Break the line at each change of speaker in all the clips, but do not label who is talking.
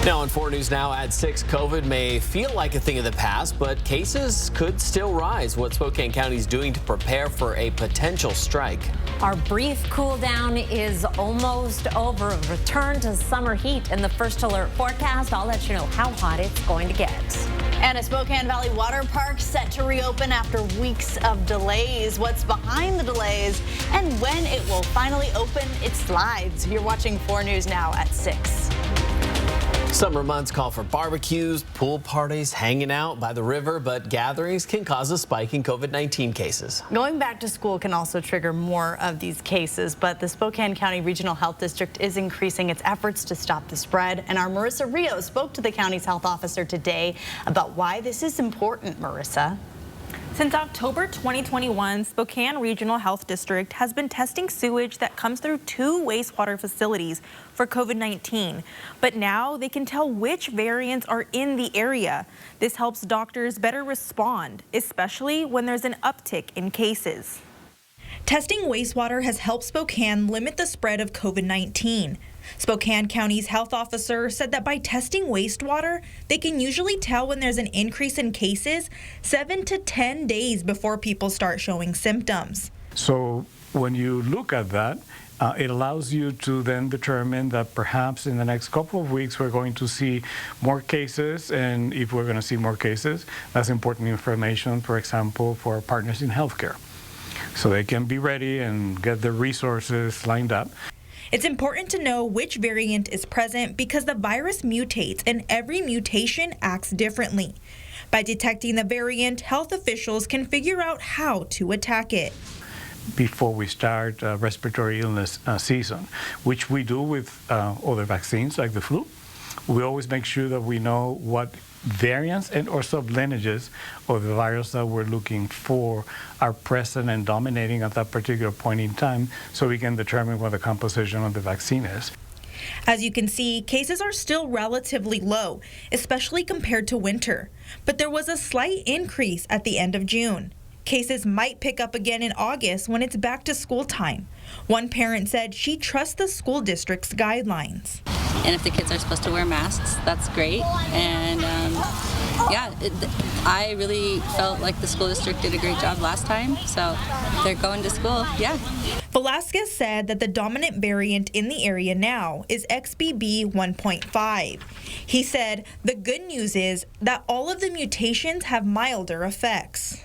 Now on 4 News Now at 6, COVID may feel like a thing of the past, but cases could still rise. What Spokane County is doing to prepare for a potential strike.
Our brief cool down is almost over. Return to summer heat in the first alert forecast. I'll let you know how hot it's going to get.
And a Spokane Valley Water Park set to reopen after weeks of delays. What's behind the delays and when it will finally open its slides. You're watching 4 News Now at 6.
Summer months call for barbecues, pool parties, hanging out by the river, but gatherings can cause a spike in COVID-19 cases.
Going back to school can also trigger more of these cases, but the Spokane County Regional Health District is increasing its efforts to stop the spread. And our Marissa Rio spoke to the county's health officer today about why this is important. Marissa.
Since October 2021, Spokane Regional Health District has been testing sewage that comes through 2 wastewater facilities for COVID-19. But now they can tell which variants are in the area. This helps doctors better respond, especially when there's an uptick in cases. Testing wastewater has helped Spokane limit the spread of COVID-19. Spokane County's health officer said that by testing wastewater, they can usually tell when there's an increase in cases 7 to 10 days before people start showing symptoms.
So when you look at that, it allows you to then determine that perhaps in the next couple of weeks we're going to see more cases, and if we're going to see more cases, that's important information, for example, for our partners in healthcare, so they can be ready and get the resources lined up.
It's important to know which variant is present because the virus mutates and every mutation acts differently. By detecting the variant, health officials can figure out how to attack it.
Before we start respiratory illness season, which we do with other vaccines like the flu, we always make sure that we know what variants and or sublineages of the virus that we're looking for are present and dominating at that particular point in time, so we can determine what the composition of the vaccine is.
As you can see, cases are still relatively low, especially compared to winter. But there was a slight increase at the end of June. Cases might pick up again in August when it's back to school time. One parent said she trusts the school district's guidelines.
And if the kids are supposed to wear masks, that's great. And I really felt like the school district did a great job last time, so they're going to school, yeah.
Velasquez said that the dominant variant in the area now is XBB 1.5. He said the good news is that all of the mutations have milder effects.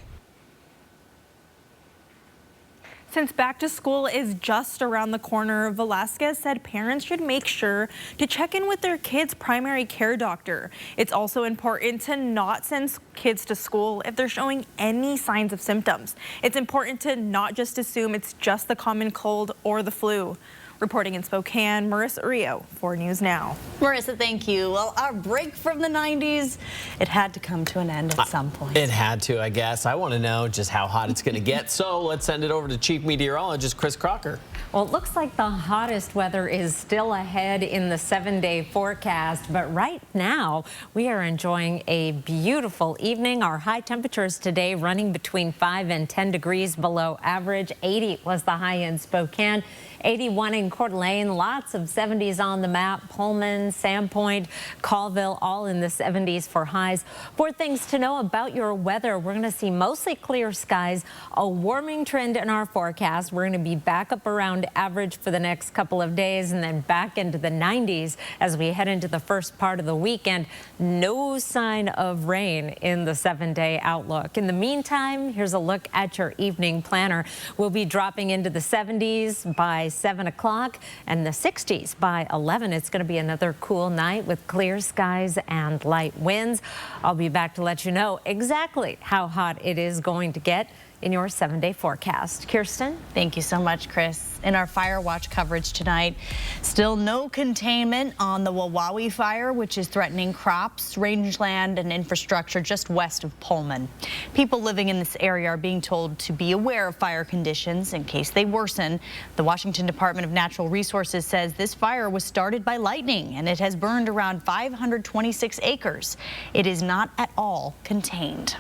Since back to school is just around the corner, Velasquez said parents should make sure to check in with their kids' primary care doctor. It's also important to not send kids to school if they're showing any signs of symptoms. It's important to not just assume it's just the common cold or the flu. Reporting in Spokane, Marissa Rio, 4 News Now.
Marissa, thank you. Well, our break from the 90s, it had to come to an end at some point.
It had to, I guess. I want to know just how hot it's going to get. So let's send it over to Chief Meteorologist Chris Crocker.
Well, it looks like the hottest weather is still ahead in the 7-day forecast, but right now we are enjoying a beautiful evening. Our high temperatures today running between 5 and 10 degrees below average. 80 was the high in Spokane. 81 in Coeur d'Alene, lots of 70s on the map. Pullman, Sandpoint, Colville, all in the 70s for highs. 4 things to know about your weather. We're going to see mostly clear skies, a warming trend in our forecast. We're going to be back up around average for the next couple of days and then back into the 90s as we head into the first part of the weekend. No sign of rain in the 7-day outlook. In the meantime, here's a look at your evening planner. We'll be dropping into the 70s by 7 o'clock and the 60s by 11. It's going to be another cool night with clear skies and light winds. I'll be back to let you know exactly how hot it is going to get in your 7-day forecast. Kirsten?
Thank you so much, Chris. In our fire watch coverage tonight, still no containment on the Wawawi fire, which is threatening crops, rangeland, and infrastructure just west of Pullman. People living in this area are being told to be aware of fire conditions in case they worsen. The Washington Department of Natural Resources says this fire was started by lightning, and it has burned around 526 acres. It is not at all contained.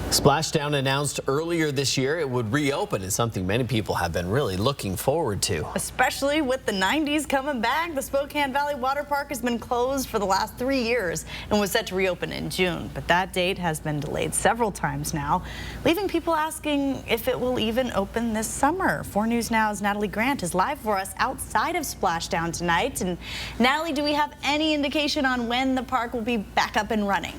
Splashdown announced earlier this year it would reopen. It's something many people have been really looking forward to.
Especially with the 90s coming back, the Spokane Valley Water Park has been closed for the last 3 years and was set to reopen in June. But that date has been delayed several times now, leaving people asking if it will even open this summer. 4 News Now's Natalie Grant is live for us outside of Splashdown tonight. And Natalie, do we have any indication on when the park will be back up and running?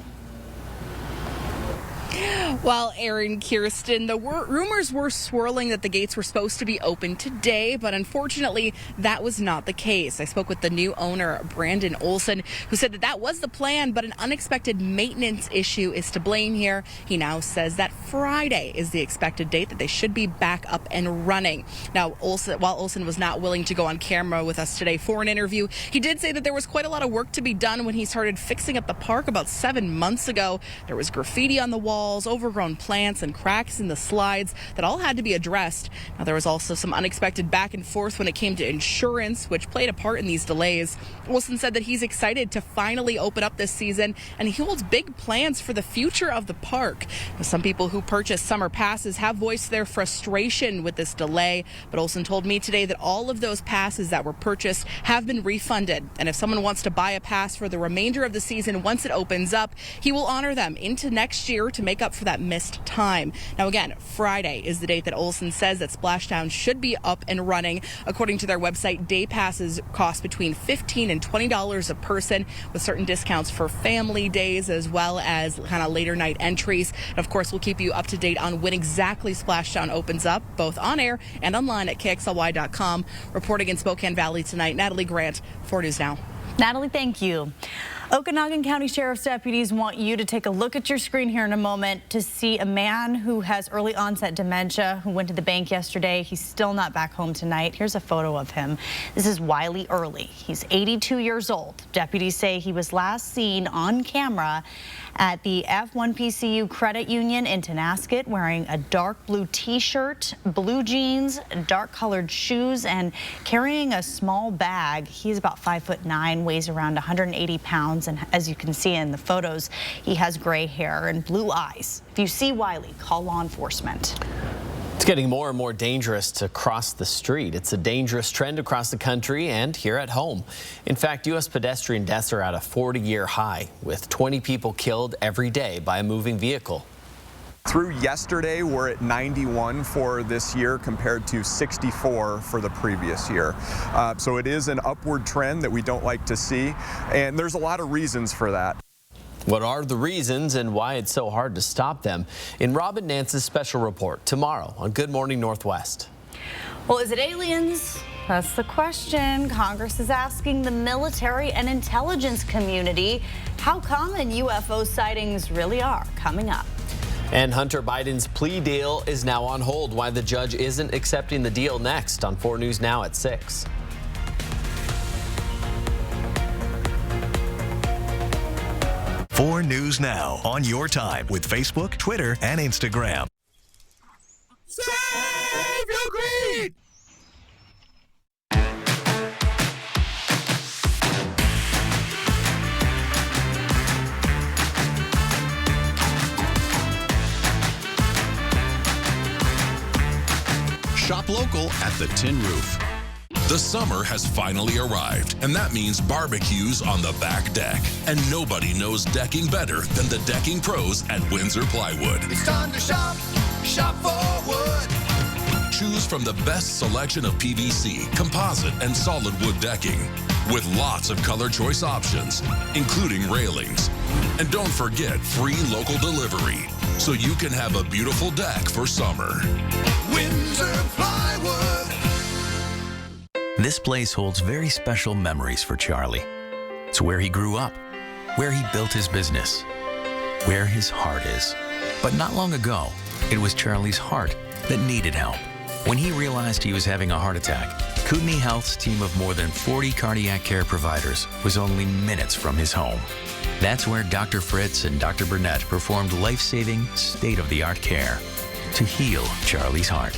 Well, Aaron, Kirsten, the rumors were swirling that the gates were supposed to be open today, but unfortunately, that was not the case. I spoke with the new owner, Brandon Olson, who said that was the plan, but an unexpected maintenance issue is to blame here. He now says that Friday is the expected date that they should be back up and running. Now, while Olson was not willing to go on camera with us today for an interview, he did say that there was quite a lot of work to be done when he started fixing up the park about 7 months ago. There was graffiti on the walls, overgrown plants, and cracks in the slides that all had to be addressed. Now, there was also some unexpected back and forth when it came to insurance, which played a part in these delays. Wilson said that he's excited to finally open up this season, and he holds big plans for the future of the park. Now, some people who purchased summer passes have voiced their frustration with this delay, but Olson told me today that all of those passes that were purchased have been refunded, and if someone wants to buy a pass for the remainder of the season once it opens up, he will honor them into next year to make up for that missed time. Now, again, Friday is the date that Olson says that Splashdown should be up and running. According to their website, day passes cost between $15 and $20 a person, with certain discounts for family days as well as kind of later night entries. And of course, we'll keep you up to date on when exactly Splashdown opens up, both on air and online at KXLY.com. Reporting in Spokane Valley tonight, Natalie Grant, 4 News Now.
Natalie, thank you. Okanagan County Sheriff's deputies want you to take a look at your screen here in a moment to see a man who has early onset dementia who went to the bank yesterday. He's still not back home tonight. Here's a photo of him. This is Wiley Early. He's 82 years old. Deputies say he was last seen on camera at the F1PCU Credit Union in Tonasket wearing a dark blue t-shirt, blue jeans, dark colored shoes, and carrying a small bag. He's about 5'9", weighs around 180 pounds. And as you can see in the photos, he has gray hair and blue eyes. If you see Wiley, call law enforcement.
It's getting more and more dangerous to cross the street. It's a dangerous trend across the country and here at home. In fact, U.S. pedestrian deaths are at a 40-year high, with 20 people killed every day by a moving vehicle.
Through yesterday, we're at 91 for this year compared to 64 for the previous year. So it is an upward trend that we don't like to see, and there's a lot of reasons for that.
What are the reasons and why it's so hard to stop them? In Robin Nance's special report tomorrow on Good Morning Northwest.
Well, is it aliens? That's the question. Congress is asking the military and intelligence community how common UFO sightings really are. Coming up.
And Hunter Biden's plea deal is now on hold. Why the judge isn't accepting the deal next on 4 News Now at 6.
Four News Now on your time with Facebook, Twitter, and Instagram.
Save your greed!
Shop local at the Tin Roof. The summer has finally arrived, and that means barbecues on the back deck. And nobody knows decking better than the decking pros at Windsor Plywood.
It's time to shop, shop for wood.
Choose from the best selection of PVC, composite, and solid wood decking, with lots of color choice options, including railings. And don't forget free local delivery, so you can have a beautiful deck for summer.
Windsor Plywood.
This place holds very special memories for Charlie. It's where he grew up, where he built his business, where his heart is. But not long ago, it was Charlie's heart that needed help. When he realized he was having a heart attack, Kootenai Health's team of more than 40 cardiac care providers was only minutes from his home. That's where Dr. Fritz and Dr. Burnett performed life-saving, state-of-the-art care to heal Charlie's heart.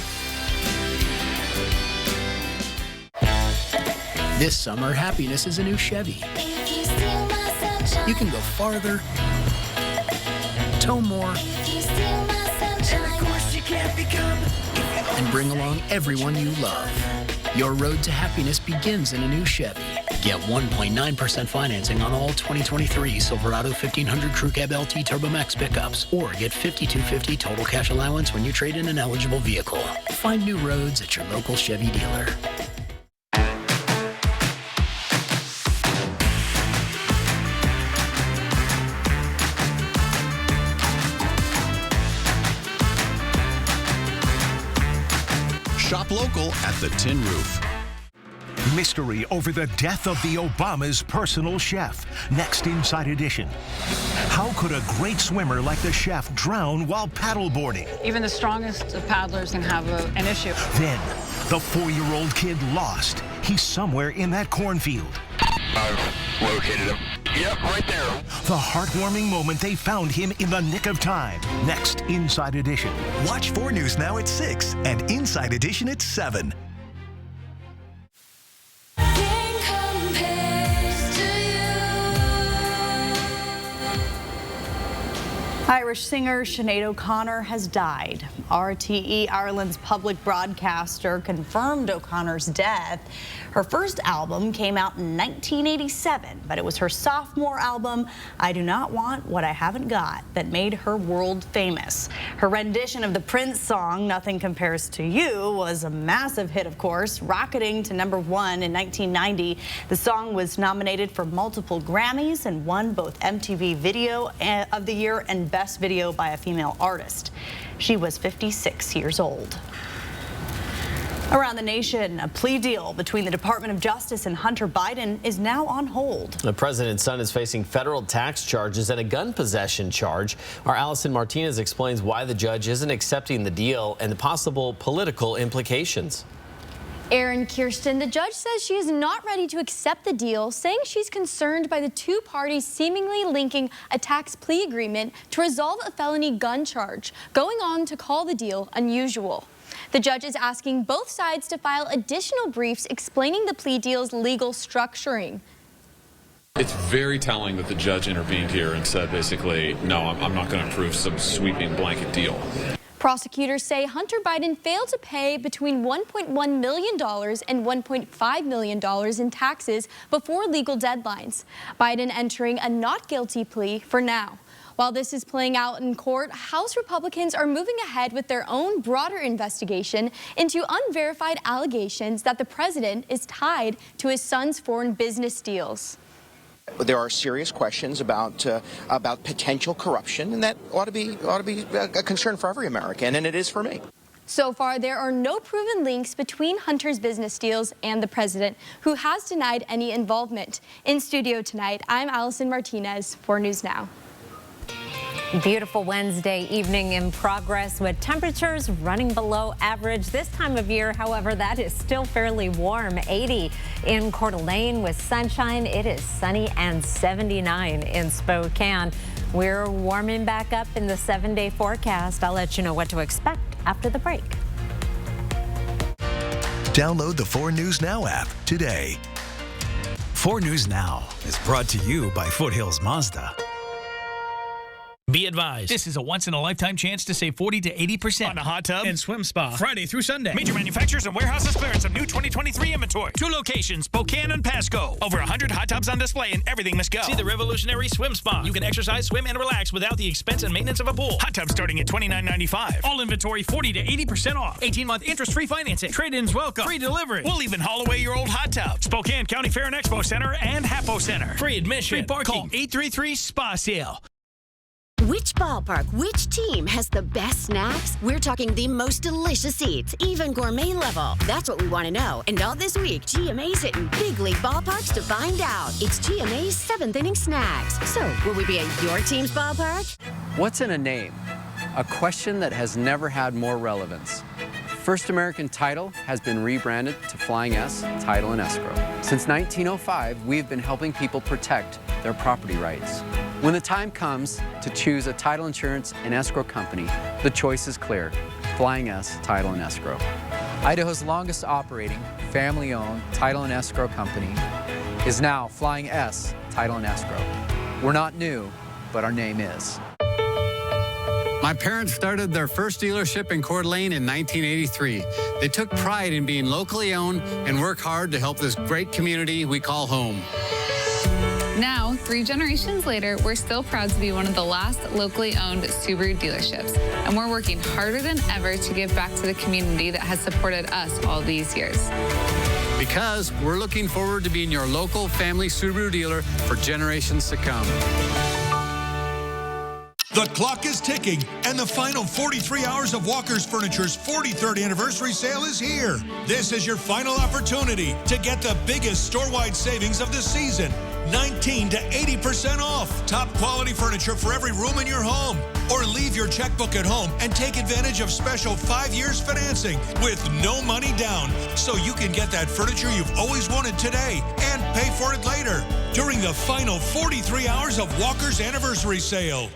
This summer, happiness is a new Chevy. You can go farther, tow more, And of course you can't become. And bring along everyone you love. Your road to happiness begins in a new Chevy. Get 1.9% financing on all 2023 Silverado 1500 Crew Cab LT Turbo Max pickups, or get $5,250 total cash allowance when you trade in an eligible vehicle. Find new roads at your local Chevy dealer.
Shop local at the Tin Roof.
Mystery over the death of the Obama's personal chef. Next Inside Edition. How could a great swimmer like the chef drown while paddleboarding?
Even the strongest of paddlers can have an issue.
Then, the 4-year-old kid lost. He's somewhere in that cornfield.
I've located him. Yep, right there.
The heartwarming moment they found him in the nick of time. Next Inside Edition.
Watch 4 News now at 6 and Inside Edition at 7.
Irish singer Sinead O'Connor has died. RTE, Ireland's public broadcaster, confirmed O'Connor's death. Her first album came out in 1987, but it was her sophomore album, I Do Not Want What I Haven't Got, that made her world famous. Her rendition of the Prince song, Nothing Compares to You, was a massive hit, of course, rocketing to #1 in 1990. The song was nominated for multiple Grammys and won both MTV Video of the Year and Best Video by a Female Artist. She was 56 years old. Around the nation, a plea deal between the Department of Justice and Hunter Biden is now on hold.
The president's son is facing federal tax charges and a gun possession charge. Our Allison Martinez explains why the judge isn't accepting the deal and the possible political implications.
Aaron Kirsten, the judge says she is not ready to accept the deal, saying she's concerned by the two parties seemingly linking a tax plea agreement to resolve a felony gun charge, going on to call the deal unusual. The judge is asking both sides to file additional briefs explaining the plea deal's legal structuring.
It's very telling that the judge intervened here and said basically, no, I'm not going to approve some sweeping blanket deal.
Prosecutors say Hunter Biden failed to pay between $1.1 million and $1.5 million in taxes before legal deadlines. Biden entering a not guilty plea for now. While this is playing out in court, House Republicans are moving ahead with their own broader investigation into unverified allegations that the president is tied to his son's foreign business deals.
There are serious questions about potential corruption, and that ought to be a concern for every American, and it is for me.
So far, there are no proven links between Hunter's business deals and the president, who has denied any involvement. In studio tonight, I'm Allison Martinez for News Now.
Beautiful Wednesday evening in progress with temperatures running below average this time of year. However, that is still fairly warm. 80 in Coeur d'Alene with sunshine. It is sunny and 79 in Spokane. We're warming back up in the 7-day forecast. I'll let you know what to expect after the break.
Download the 4 News Now app today.
4 News Now is brought to you by Foothills Mazda.
Be advised, this is a once-in-a-lifetime chance to save 40 to 80% on a hot tub and swim spa. Friday through Sunday. Major manufacturers and warehouses clearance of new 2023 inventory. 2 locations, Spokane and Pasco. Over 100 hot tubs on display and everything must go. See the revolutionary swim spa. You can exercise, swim, and relax without the expense and maintenance of a pool. Hot tubs starting at $29.95. All inventory 40 to 80% off. 18-month interest-free financing. Trade-ins welcome. Free delivery. We'll even haul away your old hot tub. Spokane County Fair and Expo Center and Hapo Center. Free admission. Free parking. Call 833-SPA-SALE.
Which ballpark, which team has the best snacks? We're talking the most delicious eats, even gourmet level. That's what we want to know. And all this week, GMA's hitting big league ballparks to find out. It's GMA's 7th inning snacks. So, will we be at your team's ballpark?
What's in a name? A question that has never had more relevance. First American Title has been rebranded to Flying S Title and Escrow. Since 1905, we've been helping people protect their property rights. When the time comes to choose a title insurance and escrow company, the choice is clear: Flying S Title and Escrow. Idaho's longest operating, family-owned title and escrow company is now Flying S Title and Escrow. We're not new, but our name is. My parents started their first dealership in Coeur d'Alene in 1983. They took pride in being locally owned and work hard to help this great community we call home.
Now, 3 generations later, we're still proud to be one of the last locally owned Subaru dealerships, and we're working harder than ever to give back to the community that has supported us all these years.
Because we're looking forward to being your local family Subaru dealer for generations to come.
The clock is ticking, and the final 43 hours of Walker's Furniture's 43rd anniversary sale is here. This is your final opportunity to get the biggest store-wide savings of the season. 19 to 80% off. Top quality furniture for every room in your home. Or leave your checkbook at home and take advantage of special 5 years financing with no money down. So you can get that furniture you've always wanted today and pay for it later during the final 43 hours of Walker's anniversary sale.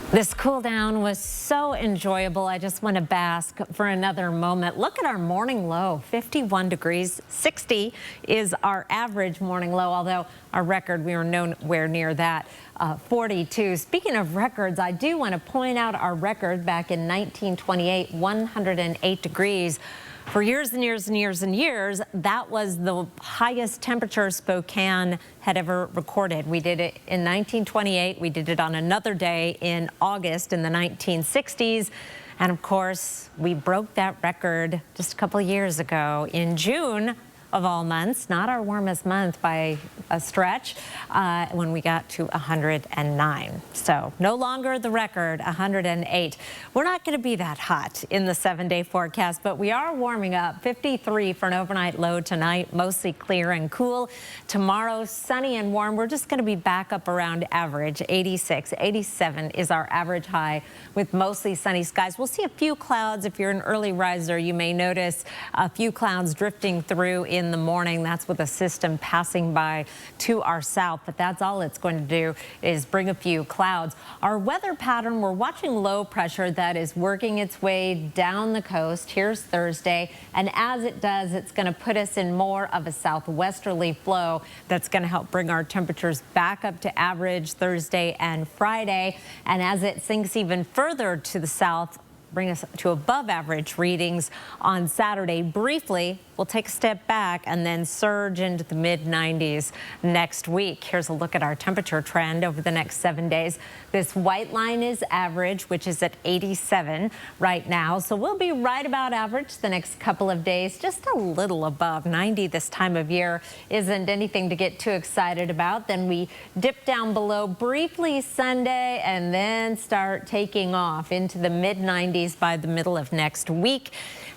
This cool down was so enjoyable. I just want to bask for another moment. Look at our morning low, 51 degrees. 60 is our average morning low, although our record, we were nowhere near that, 42. Speaking of records, I do want to point out our record back in 1928, 108 degrees. For years and years and years and years, that was the highest temperature Spokane had ever recorded. We did it in 1928. We did it on another day in August in the 1960s. And of course, we broke that record just a couple of years ago in June of all months, not our warmest month by a stretch, when we got to 109. So no longer the record, 108. We're not going to be that hot in the 7-day forecast, but we are warming up. 53 for an overnight low tonight, mostly clear and cool. Tomorrow, sunny and warm. We're just going to be back up around average, 86, 87 is our average high with mostly sunny skies. We'll see a few clouds. If you're an early riser, you may notice a few clouds drifting through in the morning. That's with a system passing by to our south, but that's all it's going to do is bring a few clouds. Our weather pattern, we're watching low pressure that is working its way down the coast. Here's Thursday, and as it does, it's going to put us in more of a southwesterly flow that's going to help bring our temperatures back up to average Thursday and Friday. And as it sinks even further to the south, bring us to above average readings on Saturday. Briefly, we'll take a step back and then surge into the mid-90s next week. Here's a look at our temperature trend over the next 7 days. This white line is average, which is at 87 right now. So we'll be right about average the next couple of days, just a little above 90 this time of year. Isn't anything to get too excited about. Then we dip down below briefly Sunday and then start taking off into the mid-90s by the middle of next week.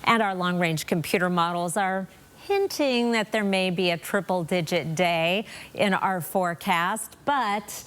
And our long-range computer models are hinting that there may be a triple-digit day in our forecast, but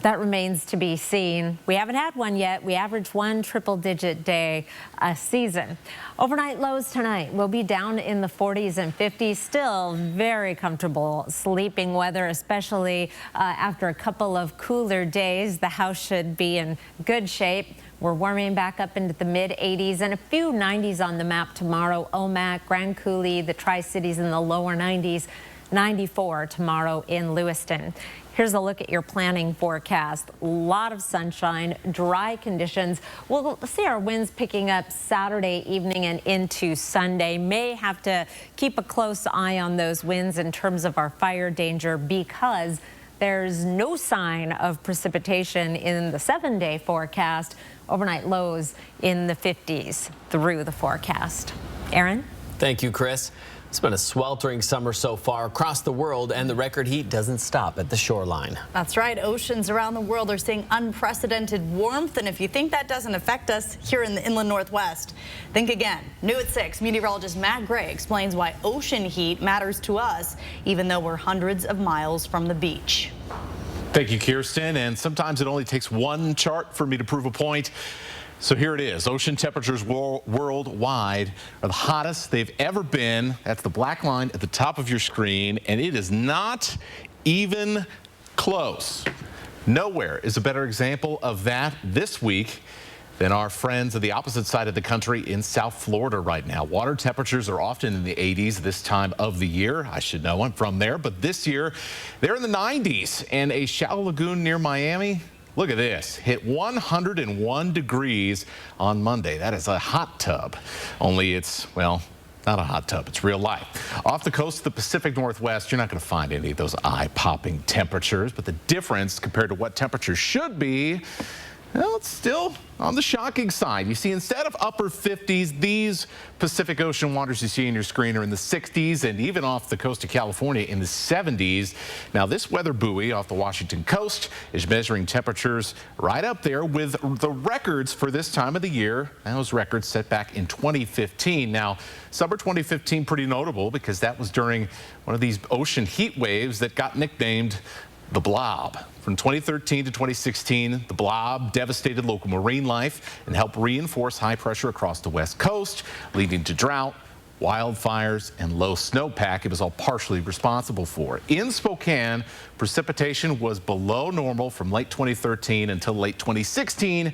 that remains to be seen. We haven't had one yet. We average one triple-digit day a season. Overnight lows tonight will be down in the 40s and 50s. Still very comfortable sleeping weather, especially after a couple of cooler days. The house should be in good shape. We're warming back up into the mid-80s and a few 90s on the map tomorrow. Omak, Grand Coulee, the Tri-Cities in the lower 90s. 94 tomorrow in Lewiston. Here's a look at your planning forecast. A lot of sunshine, dry conditions. We'll see our winds picking up Saturday evening and into Sunday. May have to keep a close eye on those winds in terms of our fire danger because there's no sign of precipitation in the 7-day forecast. Overnight lows in the 50s through the forecast. Aaron?
Thank you, Chris. It's been a sweltering summer so far across the world, and the record heat doesn't stop at the shoreline.
That's right. Oceans around the world are seeing unprecedented warmth, and if you think that doesn't affect us here in the inland Northwest, think again. New at 6, meteorologist Matt Gray explains why ocean heat matters to us, even though we're hundreds of miles from the beach.
Thank you, Kirsten. And sometimes it only takes one chart for me to prove a point. So here it is. Ocean temperatures worldwide are the hottest they've ever been. That's the black line at the top of your screen, and it is not even close. Nowhere is a better example of that this week than our friends at the opposite side of the country in South Florida right now. Water temperatures are often in the 80s this time of the year. I should know, I'm from there, but this year they're in the 90s, and a shallow lagoon near Miami Look at this. Hit 101 degrees on Monday. That is a hot tub. Only it's, well, not a hot tub. It's real life. Off the coast of the Pacific Northwest, you're not going to find any of those eye-popping temperatures. But the difference compared to what temperatures should be, well, it's still on the shocking side. You see, instead of upper 50s, these Pacific Ocean waters you see in your screen are in the 60s and even off the coast of California in the 70s. Now, this weather buoy off the Washington coast is measuring temperatures right up there with the records for this time of the year. And those records set back in 2015. Now, summer 2015 pretty notable because that was during one of these ocean heat waves that got nicknamed the Blob. From 2013 to 2016, the Blob devastated local marine life and helped reinforce high pressure across the West Coast, leading to drought, wildfires, and low snowpack. It was all partially responsible for. In Spokane, precipitation was below normal from late 2013 until late 2016,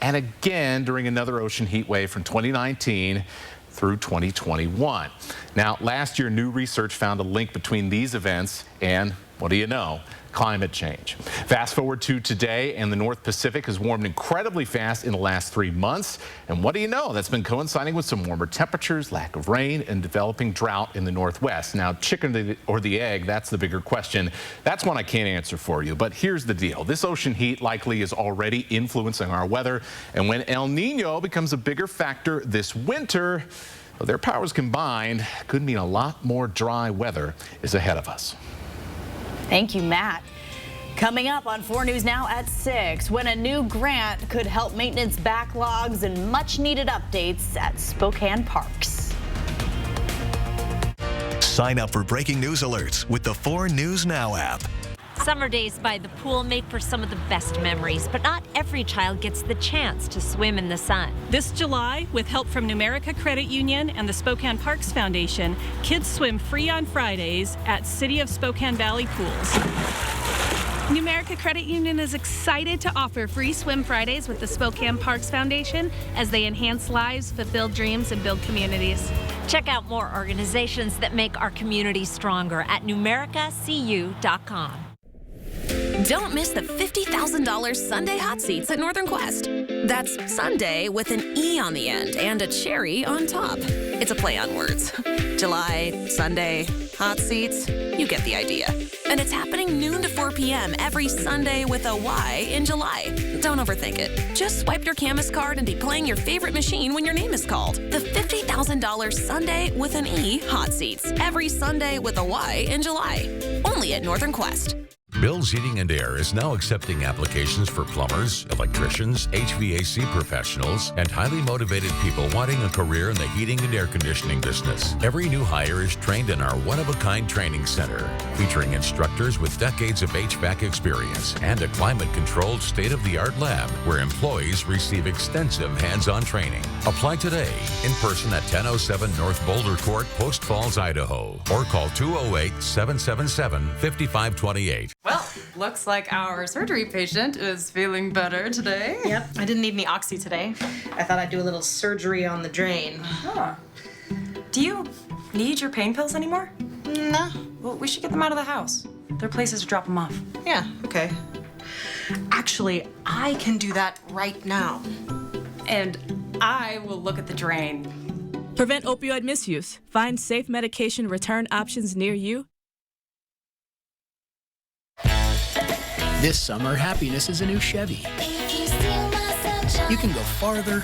and again during another ocean heat wave from 2019 through 2021. Now, last year, new research found a link between these events and, what do you know, climate change. Fast forward to today, and the North Pacific has warmed incredibly fast in the last 3 months. And what do you know? That's been coinciding with some warmer temperatures, lack of rain, and developing drought in the Northwest. Now, chicken or the egg, that's the bigger question. That's one I can't answer for you. But here's the deal. This ocean heat likely is already influencing our weather. And when El Nino becomes a bigger factor this winter, well, their powers combined could mean a lot more dry weather is ahead of us.
Thank you, Matt. Coming up on 4 News Now at 6, when a new grant could help maintenance backlogs and much needed updates at Spokane parks.
Sign up for breaking news alerts with the 4 News Now app.
Summer days by the pool make for some of the best memories, but not every child gets the chance to swim in the sun.
This July, with help from Numerica Credit Union and the Spokane Parks Foundation, kids swim free on Fridays at City of Spokane Valley pools.
Numerica Credit Union is excited to offer free swim Fridays with the Spokane Parks Foundation as they enhance lives, fulfill dreams, and build communities.
Check out more organizations that make our community stronger at numericacu.com.
Don't miss the $50,000 Sunday hot seats at Northern Quest. That's Sunday with an E on the end and a cherry on top. It's a play on words. July, Sunday, hot seats, you get the idea. And it's happening noon to 4 p.m. every Sunday with a Y in July. Don't overthink it. Just swipe your Camus card and be playing your favorite machine when your name is called. The $50,000 Sunday with an E hot seats every Sunday with a Y in July. Only at Northern Quest.
Bill's Heating and Air is now accepting applications for plumbers, electricians, HVAC professionals, and highly motivated people wanting a career in the heating and air conditioning business. Every new hire is trained in our one-of-a-kind training center, featuring instructors with decades of HVAC experience and a climate-controlled state-of-the-art lab where employees receive extensive hands-on training. Apply today in person at 1007 North Boulder Court, Post Falls, Idaho, or call 208-777-5528.
Well, looks like our surgery patient is feeling better today.
Yep, I didn't need any oxy today. I thought I'd do a little surgery on the drain.
Huh. Do you need your pain pills anymore?
No.
Well, we should get them out of the house. There are places to drop them off.
Yeah, okay. Actually, I can do that right now.
And I will look at the drain.
Prevent opioid misuse. Find safe medication return options near you.
This summer, happiness is a new Chevy. You can go farther,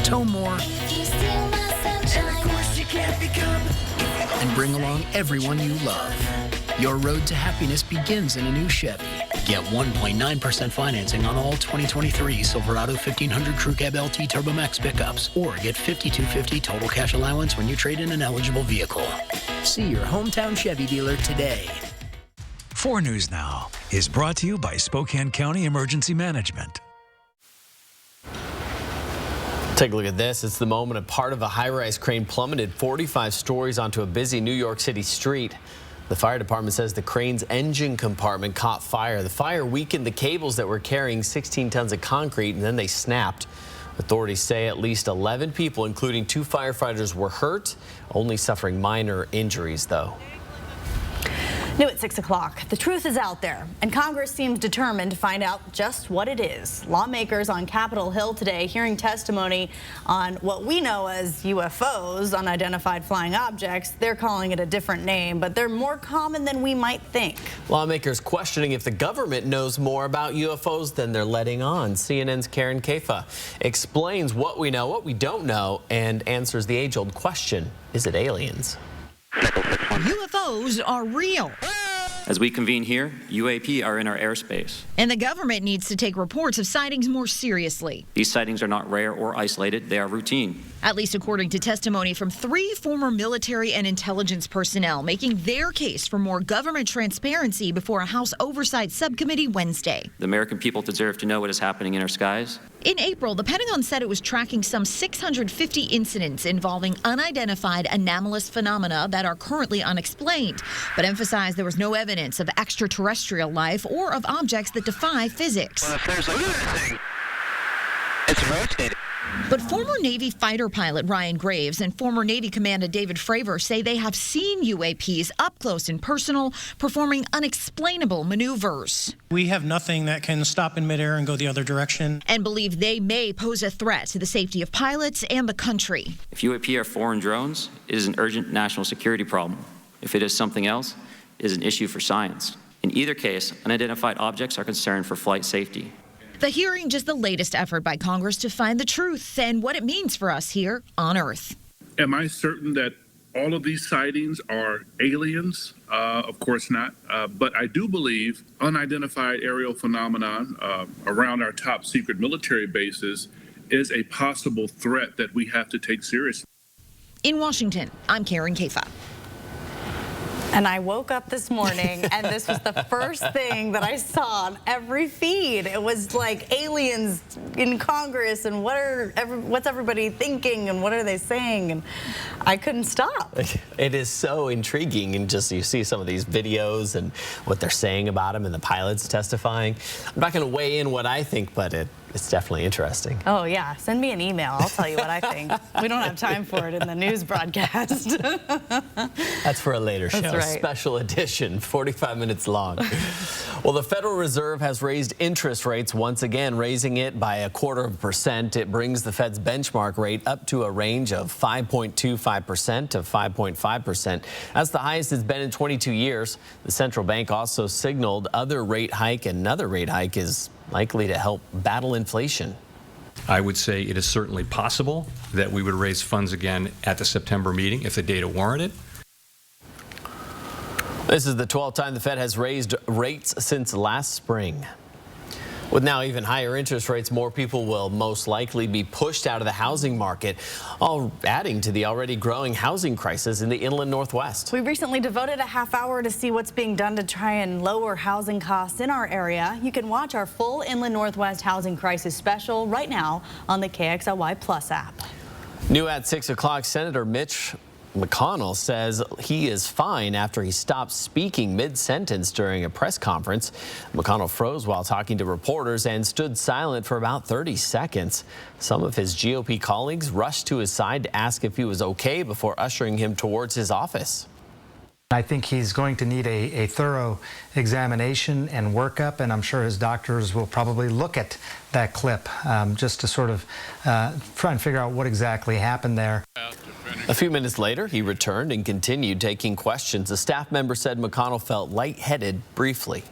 tow more, and bring along everyone you love. Your road to happiness begins in a new Chevy. Get 1.9% financing on all 2023 Silverado 1500 Crew Cab LT Turbo Max pickups, or get $5,250 total cash allowance when you trade in an eligible vehicle. See your hometown Chevy dealer today.
4 News Now is brought to you by Spokane County Emergency Management.
Take a look at this. It's the moment a part of a high-rise crane plummeted 45 stories onto a busy New York City street. The fire department says the crane's engine compartment caught fire. The fire weakened the cables that were carrying 16 tons of concrete, and then they snapped. Authorities say at least 11 people, including 2 firefighters, were hurt, only suffering minor injuries, though.
New at 6 o'clock, the truth is out there, and Congress seems determined to find out just what it is. Lawmakers on Capitol Hill today hearing testimony on what we know as UFOs, unidentified flying objects. They're calling it a different name, but they're more common than we might think.
Lawmakers questioning if the government knows more about UFOs than they're letting on. CNN's Karen Caifa explains what we know, what we don't know, and answers the age-old question, is it aliens?
UFOs are real.
As we convene here, UAP are in our airspace.
And the government needs to take reports of sightings more seriously.
These sightings are not rare or isolated, they are routine.
At least according to testimony from 3 former military and intelligence personnel making their case for more government transparency before a House Oversight Subcommittee Wednesday.
The American people deserve to know what is happening in our skies.
In April, the Pentagon said it was tracking some 650 incidents involving unidentified anomalous phenomena that are currently unexplained, but emphasized there was no evidence of extraterrestrial life or of objects that defy physics.
Well, if there's anything, it's rotating.
But former Navy fighter pilot Ryan Graves and former Navy Commander David Fravor say they have seen UAPs up close and personal, performing unexplainable maneuvers.
We have nothing that can stop in midair and go the other direction.
And believe they may pose a threat to the safety of pilots and the country.
If UAP are foreign drones, it is an urgent national security problem. If it is something else, it is an issue for science. In either case, unidentified objects are concerned for flight safety.
The hearing just the latest effort by Congress to find the truth and what it means for us here on Earth.
Am I certain that all of these sightings are aliens? Of course not. But I do believe unidentified aerial phenomenon around our top secret military bases is a possible threat that we have to take seriously.
In Washington, I'm Karen Caifa.
And I woke up this morning and this was the first thing that I saw on every feed. It was like aliens in Congress and what's everybody thinking and what are they saying? And I couldn't stop.
It is so intriguing, and just you see some of these videos and what they're saying about them and the pilots testifying. I'm not going to weigh in what I think, but it's definitely interesting.
Oh, yeah. Send me an email. I'll tell you what I think. We don't have time for it in the news broadcast.
That's for a later show.
That's right.
Special edition, 45 minutes long. Well, the Federal Reserve has raised interest rates once again, raising it by 0.25%. It brings the Fed's benchmark rate up to a range of 5.25% to 5.5%. That's the highest it's been in 22 years. The central bank also signaled another rate hike is likely to help battle inflation.
I would say it is certainly possible that we would raise funds again at the September meeting if the data warranted.
This is the 12th time the Fed has raised rates since last spring. With now even higher interest rates, more people will most likely be pushed out of the housing market, all adding to the already growing housing crisis in the inland Northwest.
We recently devoted a half hour to see what's being done to try and lower housing costs in our area. You can watch our full Inland Northwest housing crisis special right now on the KXLY Plus app.
New at 6 o'clock, Senator Mitch McConnell says he is fine after he stopped speaking mid-sentence during a press conference. McConnell froze while talking to reporters and stood silent for about 30 seconds. Some of his GOP colleagues rushed to his side to ask if he was okay before ushering him towards his office.
I think he's going to need a thorough examination and workup, and I'm sure his doctors will probably look at that clip just to sort of try and figure out what exactly happened there.
A few minutes later, he returned and continued taking questions. A staff member said McConnell felt lightheaded briefly.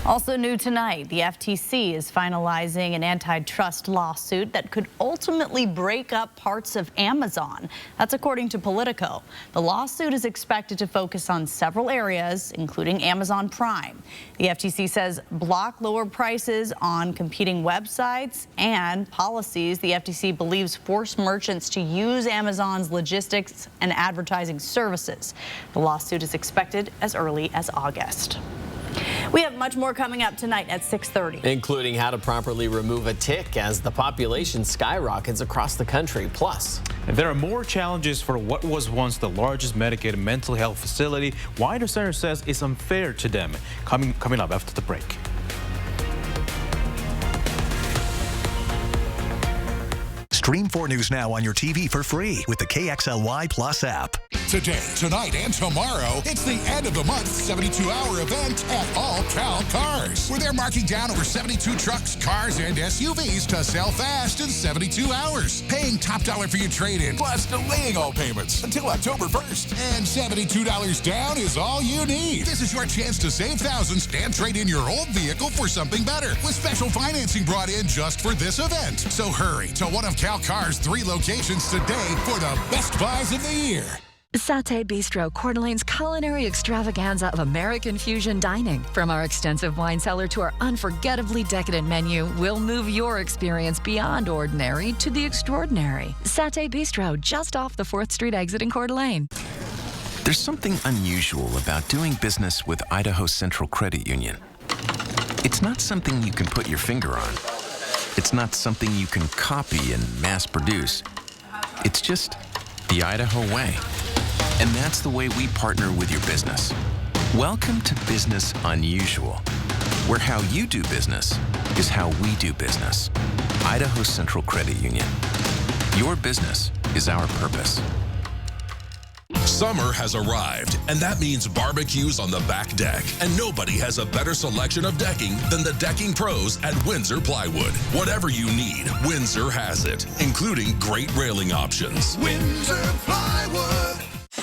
Also new tonight, the FTC is finalizing an antitrust lawsuit that could ultimately break up parts of Amazon. That's according to Politico. The lawsuit is expected to focus on several areas, including Amazon Prime. The FTC says block lower prices on competing websites and policies the FTC believes force merchants to use Amazon's logistics and advertising services. The lawsuit is expected as early as August. We have much more coming up tonight at 6:30.
Including how to properly remove a tick as the population skyrockets across the country. Plus,
and there are more challenges for what was once the largest medicated mental health facility. Why the center says it's unfair to them. Coming up after the break.
Stream 4 News now on your TV for free with the KXLY Plus app.
Today, tonight, and tomorrow, it's the end of the month 72-hour event at All Cal Cars, where they're marking down over 72 trucks, cars, and SUVs to sell fast in 72 hours. Paying top dollar for your trade-in, plus delaying all payments until October 1st. And $72 down is all you need. This is your chance to save thousands and trade in your old vehicle for something better, with special financing brought in just for this event. So hurry to one of Cal Cars' 3 locations today for the best buys of the year.
Satay Bistro, Coeur d'Alene's culinary extravaganza of American fusion dining. From our extensive wine cellar to our unforgettably decadent menu, we'll move your experience beyond ordinary to the extraordinary. Satay Bistro, just off the 4th Street exit in Coeur d'Alene.
There's something unusual about doing business with Idaho Central Credit Union. It's not something you can put your finger on. It's not something you can copy and mass produce. It's just the Idaho way. And that's the way we partner with your business. Welcome to Business Unusual, where how you do business is how we do business. Idaho Central Credit Union. Your business is our purpose.
Summer has arrived, and that means barbecues on the back deck. And nobody has a better selection of decking than the decking pros at Windsor Plywood. Whatever you need, Windsor has it, including great railing options.
Windsor Plywood.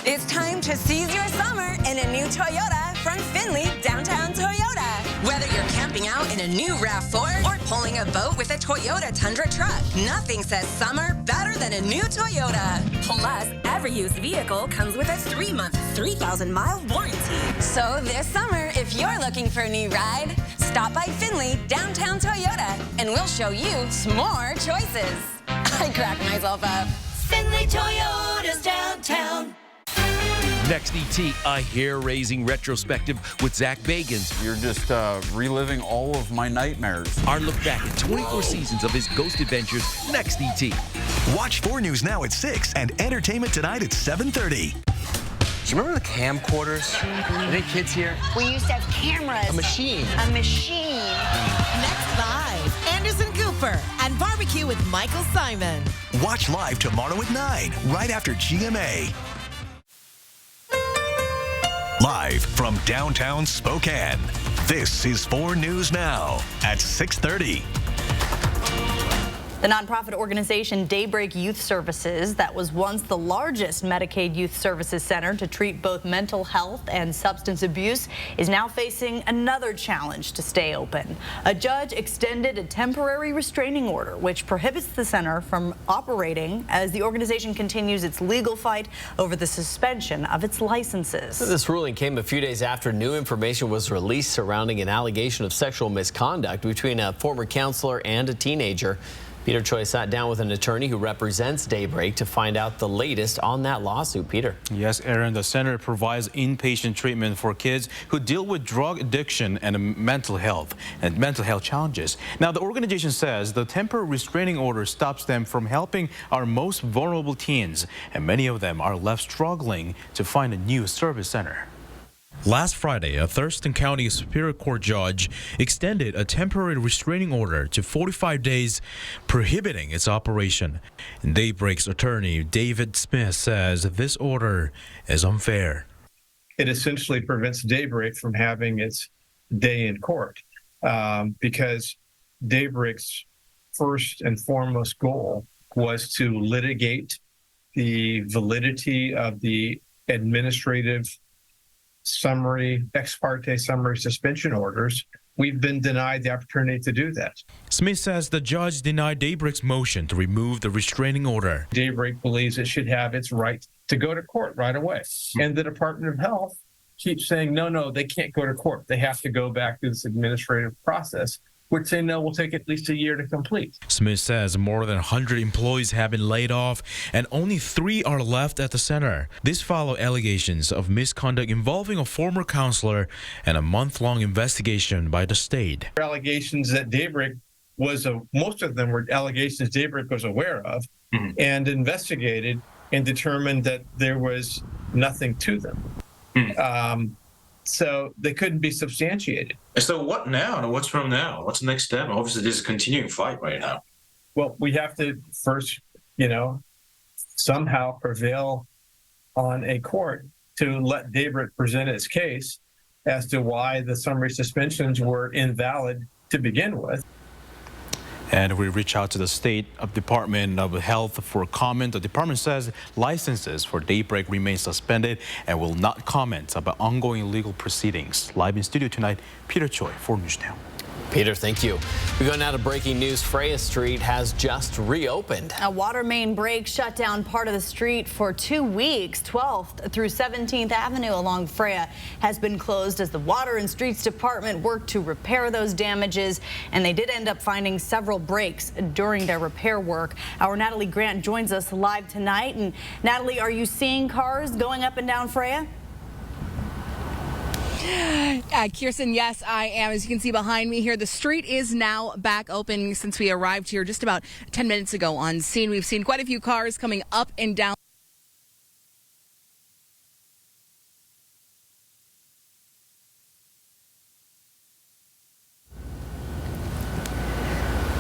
It's time to seize your summer in a new Toyota from Findlay Downtown Toyota. Whether you're camping out in a new RAV4 or pulling a boat with a Toyota Tundra truck, nothing says summer better than a new Toyota. Plus, every used vehicle comes with a 3-month, 3,000-mile warranty. So this summer, if you're looking for a new ride, stop by Findlay Downtown Toyota and we'll show you some more choices. I cracked myself up. Findlay Toyota's downtown.
Next, ET, a hair-raising retrospective with Zach Bagans.
You're just reliving all of my nightmares.
Our look back at 24 seasons of his ghost adventures. Next, ET.
Watch 4 News now at 6 and Entertainment Tonight at 7:30.
Do you remember the camcorders? Any kids here?
We used to have cameras.
A machine.
A machine.
Next live, Anderson Cooper and Barbecue with Michael Simon.
Watch live tomorrow at 9, right after GMA. Live from downtown Spokane, this is 4 News Now at 6:30.
The nonprofit organization Daybreak Youth Services, that was once the largest Medicaid youth services center to treat both mental health and substance abuse, is now facing another challenge to stay open. A judge extended a temporary restraining order, which prohibits the center from operating as the organization continues its legal fight over the suspension of its licenses.
This ruling came a few days after new information was released surrounding an allegation of sexual misconduct between a former counselor and a teenager. Peter Choi sat down with an attorney who represents Daybreak to find out the latest on that lawsuit. Peter.
Yes, Aaron, the center provides inpatient treatment for kids who deal with drug addiction and mental health challenges. Now, the organization says the temporary restraining order stops them from helping our most vulnerable teens, and many of them are left struggling to find a new service center. Last Friday, a Thurston County Superior Court judge extended a temporary restraining order to 45 days, prohibiting its operation. And Daybreak's attorney, David Smith, says this order is unfair.
It essentially prevents Daybreak from having its day in court because Daybreak's first and foremost goal was to litigate the validity of the administrative ex parte summary suspension orders. We've been denied the opportunity to do that.
Smith says the judge denied Daybreak's motion to remove the restraining order.
Daybreak believes it should have its right to go to court right away. And the Department of Health keeps saying, no, they can't go to court. They have to go back through this administrative process, which they know will take at least a year to complete.
Smith says more than 100 employees have been laid off and only 3 are left at the center. This follow allegations of misconduct involving a former counselor and a month-long investigation by the state.
Allegations that Daybreak most of them were allegations Daybreak was aware of and investigated and determined that there was nothing to them. So they couldn't be substantiated.
So what now? What's from now? What's the next step? Obviously, this is a continuing fight right now.
Well, we have to first, somehow prevail on a court to let Daybreak present its case as to why the summary suspensions were invalid to begin with.
And we reach out to the State Department of Health for comment. The department says licenses for Daybreak remain suspended and will not comment about ongoing legal proceedings. Live in studio tonight, Peter Choi, 4 News Now.
Peter, thank you. We go now to breaking news. Freya Street has just reopened.
A water main break shut down part of the street for 2 weeks. 12th through 17th Avenue along Freya has been closed as the Water and Streets Department worked to repair those damages, and they did end up finding several breaks during their repair work. Our Natalie Grant joins us live tonight. And Natalie, are you seeing cars going up and down Freya?
Kirsten, yes, I am. As you can see behind me here, the street is now back open since we arrived here just about 10 minutes ago on scene. We've seen quite a few cars coming up and down.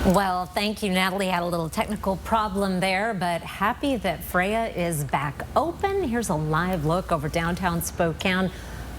Well, thank you, Natalie. Had a little technical problem there, but happy that Freya is back open. Here's a live look over downtown Spokane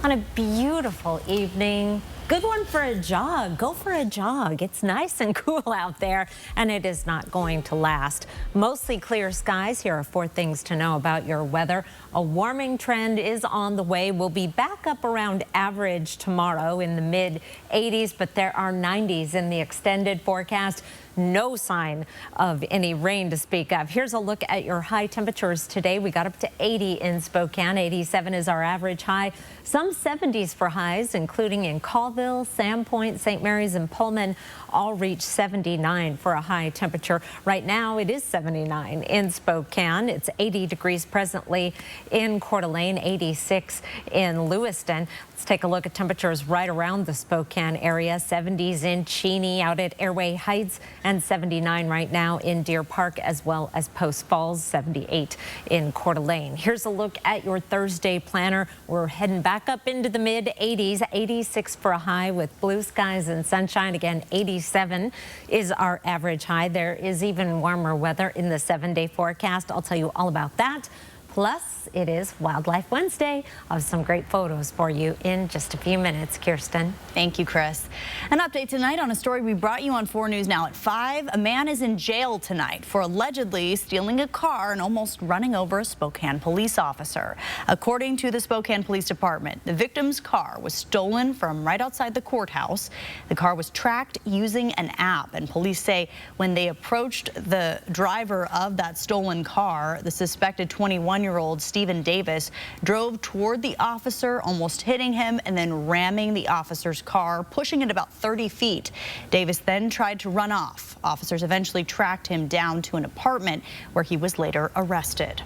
on a beautiful evening. Good one for a jog. Go for a jog. It's nice and cool out there, and it is not going to last. Mostly clear skies. Here are 4 things to know about your weather. A warming trend is on the way. We'll be back up around average tomorrow in the mid-80s, but there are 90s in the extended forecast. No sign of any rain to speak of. Here's a look at your high temperatures today. We got up to 80 in Spokane. 87 is our average high. Some 70s for highs, including in Colville, Sandpoint, St. Mary's, and Pullman. All reach 79 for a high temperature. Right now, it is 79 in Spokane. It's 80 degrees presently in Coeur d'Alene, 86 in Lewiston. Let's take a look at temperatures right around the Spokane area. 70s in Cheney, out at Airway Heights, and 79 right now in Deer Park, as well as Post Falls, 78 in Coeur d'Alene. Here's a look at your Thursday planner. We're heading back up into the mid-80s, 86 for a high with blue skies and sunshine. Again, 87 is our average high. There is even warmer weather in the 7-day forecast. I'll tell you all about that. Plus, it is Wildlife Wednesday. I'll have some great photos for you in just a few minutes. Kirsten.
Thank you, Chris. An update tonight on a story we brought you on 4 News Now at 5. A man is in jail tonight for allegedly stealing a car and almost running over a Spokane police officer. According to the Spokane Police Department, the victim's car was stolen from right outside the courthouse. The car was tracked using an app, and police say when they approached the driver of that stolen car, the suspected 21-year-old Stephen Davis drove toward the officer, almost hitting him and then ramming the officer's car, pushing it about 30 feet. Davis then tried to run off. Officers eventually tracked him down to an apartment where he was later arrested.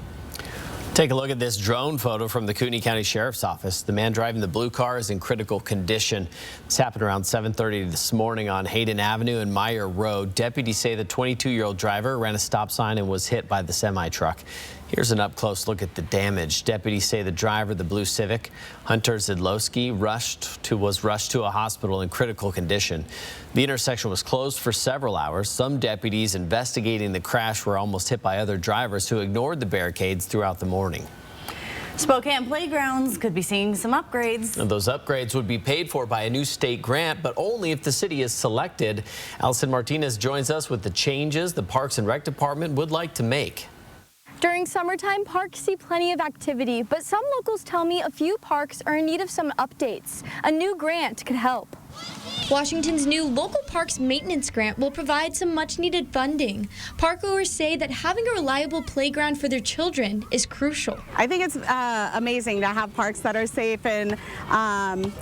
Take a look at this drone photo from the Kootenai County Sheriff's Office. The man driving the blue car is in critical condition. This happened around 7:30 this morning on Hayden Avenue and Meyer Road. Deputies say the 22-year-old driver ran a stop sign and was hit by the semi-truck. Here's an up-close look at the damage. Deputies say the driver, the blue Civic, Hunter Zidlowski, was rushed to a hospital in critical condition. The intersection was closed for several hours. Some deputies investigating the crash were almost hit by other drivers who ignored the barricades throughout the morning.
Spokane playgrounds could be seeing some upgrades.
And those upgrades would be paid for by a new state grant, but only if the city is selected. Allison Martinez joins us with the changes the Parks and Rec Department would like to make.
During summertime, parks see plenty of activity, but some locals tell me a few parks are in need of some updates. A new grant could help. Washington's new Local Parks Maintenance Grant will provide some much-needed funding. Parkgoers say that having a reliable playground for their children is crucial.
I think it's amazing to have parks that are safe and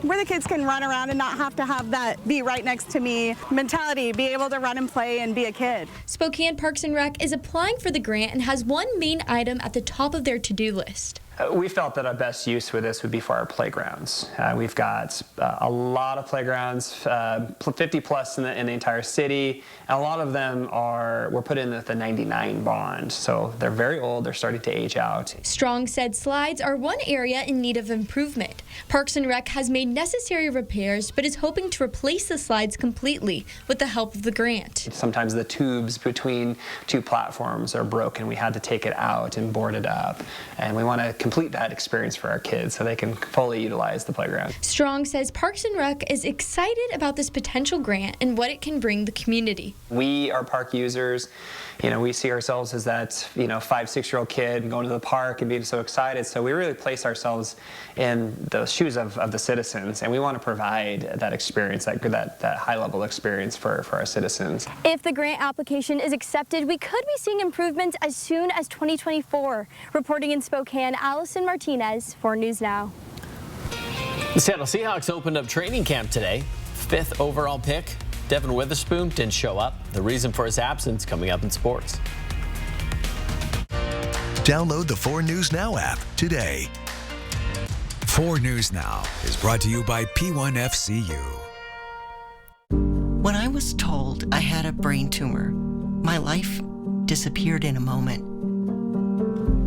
where the kids can run around and not have to have that be right next to me mentality, be able to run and play and be a kid. Spokane Parks and Rec is applying for the grant and has one main item at the top of their to-do list.
We felt that our best use for this would be for our playgrounds. We've got a lot of playgrounds, 50 plus in the entire city, and a lot of them were put in with the 99 bond, so they're very old, they're starting to age out.
Strong said slides are one area in need of improvement. Parks and Rec has made necessary repairs, but is hoping to replace the slides completely with the help of the grant.
Sometimes the tubes between two platforms are broken. We had to take it out and board it up, and we want to complete that experience for our kids so they can fully utilize the playground.
Strong says Parks and Rec is excited about this potential grant and what it can bring the community.
We are park users. We see ourselves as that, 5-6-year-old kid going to the park and being so excited. So we really place ourselves in the shoes of the citizens, and we want to provide that experience, that high-level experience for our citizens.
If the grant application is accepted, we could be seeing improvements as soon as 2024. Reporting in Spokane, Allison Martinez, 4 News Now.
The Seattle Seahawks opened up training camp today. 5th overall pick, Devin Witherspoon, didn't show up. The reason for his absence coming up in sports.
Download the 4 News Now app today.
4 News Now is brought to you by P1FCU.
When I was told I had a brain tumor, my life disappeared in a moment.